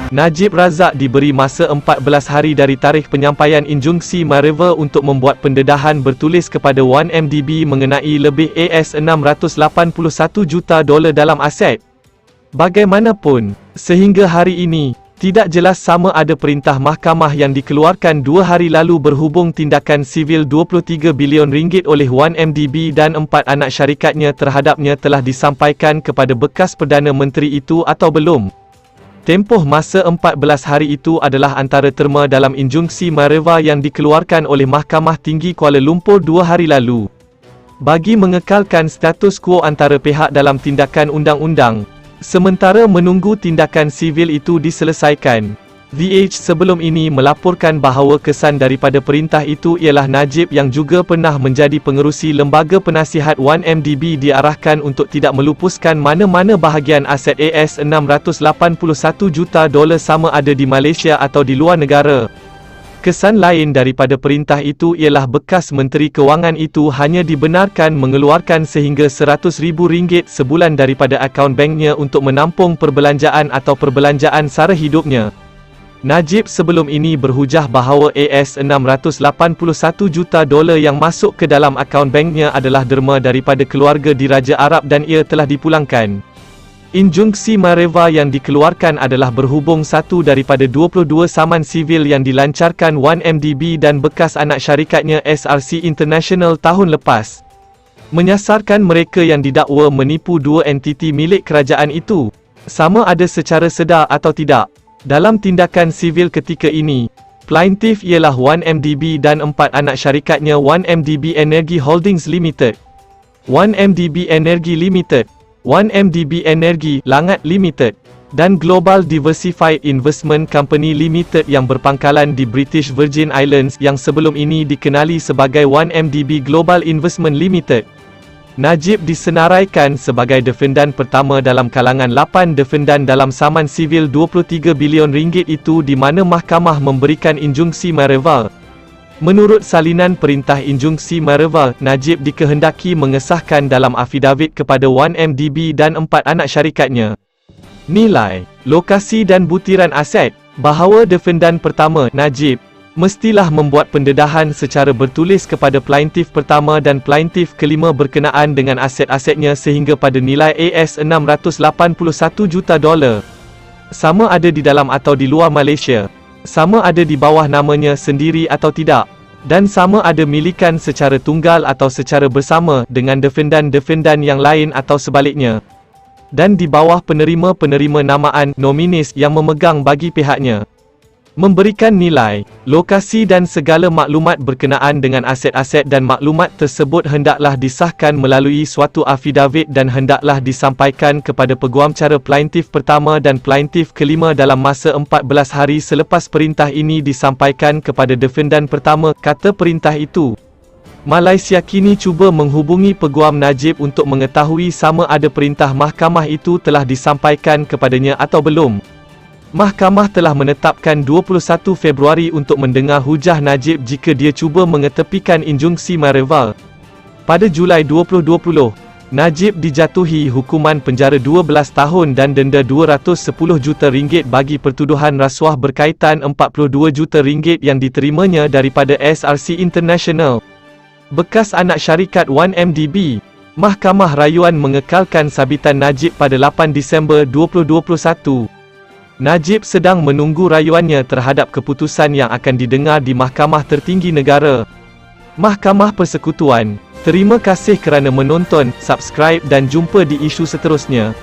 Najib Razak diberi masa 14 hari dari tarikh penyampaian injunksi MyRiver untuk membuat pendedahan bertulis kepada 1MDB mengenai lebih $681 juta dalam aset. Bagaimanapun, sehingga hari ini, tidak jelas sama ada perintah mahkamah yang dikeluarkan 2 hari lalu berhubung tindakan sivil RM23 bilion oleh 1MDB dan 4 anak syarikatnya terhadapnya telah disampaikan kepada bekas Perdana Menteri itu atau belum. Tempoh masa 14 hari itu adalah antara terma dalam injunksi MyRiver yang dikeluarkan oleh Mahkamah Tinggi Kuala Lumpur 2 hari lalu. Bagi mengekalkan status quo antara pihak dalam tindakan undang-undang, sementara menunggu tindakan sivil itu diselesaikan. VH sebelum ini melaporkan bahawa kesan daripada perintah itu ialah Najib yang juga pernah menjadi pengerusi Lembaga Penasihat 1MDB diarahkan untuk tidak melupuskan mana-mana bahagian aset $681 juta sama ada di Malaysia atau di luar negara. Kesan lain daripada perintah itu ialah bekas Menteri Kewangan itu hanya dibenarkan mengeluarkan sehingga RM100,000 sebulan daripada akaun banknya untuk menampung perbelanjaan atau perbelanjaan sara hidupnya. Najib sebelum ini berhujah bahawa $681 juta yang masuk ke dalam akaun banknya adalah derma daripada keluarga Diraja Arab dan ia telah dipulangkan. Injunksi MyRiver yang dikeluarkan adalah berhubung satu daripada 22 saman sivil yang dilancarkan 1MDB dan bekas anak syarikatnya SRC International tahun lepas. Menyasarkan mereka yang didakwa menipu 2 entiti milik kerajaan itu, sama ada secara sedar atau tidak. Dalam tindakan sivil ketika ini, plaintiff ialah 1MDB dan 4 anak syarikatnya 1MDB Energy Holdings Limited, 1MDB Energy Limited, 1MDB Energy Langat Limited, dan Global Diversified Investment Company Limited yang berpangkalan di British Virgin Islands yang sebelum ini dikenali sebagai 1MDB Global Investment Limited. Najib disenaraikan sebagai defendan pertama dalam kalangan 8 defendan dalam saman sivil RM23 bilion itu di mana mahkamah memberikan injunksi MyRiver. Menurut salinan perintah injunksi MyRiver, Najib dikehendaki mengesahkan dalam afidavit kepada 1MDB dan 4 anak syarikatnya nilai, lokasi dan butiran aset, bahawa defendan pertama, Najib, mestilah membuat pendedahan secara bertulis kepada plaintiff pertama dan plaintiff kelima berkenaan dengan aset-asetnya sehingga pada nilai $681 juta, sama ada di dalam atau di luar Malaysia, sama ada di bawah namanya sendiri atau tidak, dan sama ada milikan secara tunggal atau secara bersama dengan defendan-defendan yang lain atau sebaliknya, dan di bawah penerima-penerima namaan nominis yang memegang bagi pihaknya. Memberikan nilai, lokasi dan segala maklumat berkenaan dengan aset-aset dan maklumat tersebut hendaklah disahkan melalui suatu afidavit dan hendaklah disampaikan kepada peguam cara plaintiff pertama dan plaintiff kelima dalam masa 14 hari selepas perintah ini disampaikan kepada defendan pertama, kata perintah itu. Malaysia kini cuba menghubungi peguam Najib untuk mengetahui sama ada perintah mahkamah itu telah disampaikan kepadanya atau belum. Mahkamah telah menetapkan 21 Februari untuk mendengar hujah Najib jika dia cuba mengetepikan injunksi MyRiver. Pada Julai 2020, Najib dijatuhi hukuman penjara 12 tahun dan denda RM210 juta bagi pertuduhan rasuah berkaitan RM42 juta yang diterimanya daripada SRC International. Bekas anak syarikat 1MDB, Mahkamah Rayuan mengekalkan sabitan Najib pada 8 Disember 2021. Najib sedang menunggu rayuannya terhadap keputusan yang akan didengar di Mahkamah Tertinggi Negara. Mahkamah Persekutuan. Terima kasih kerana menonton, subscribe dan jumpa di isu seterusnya.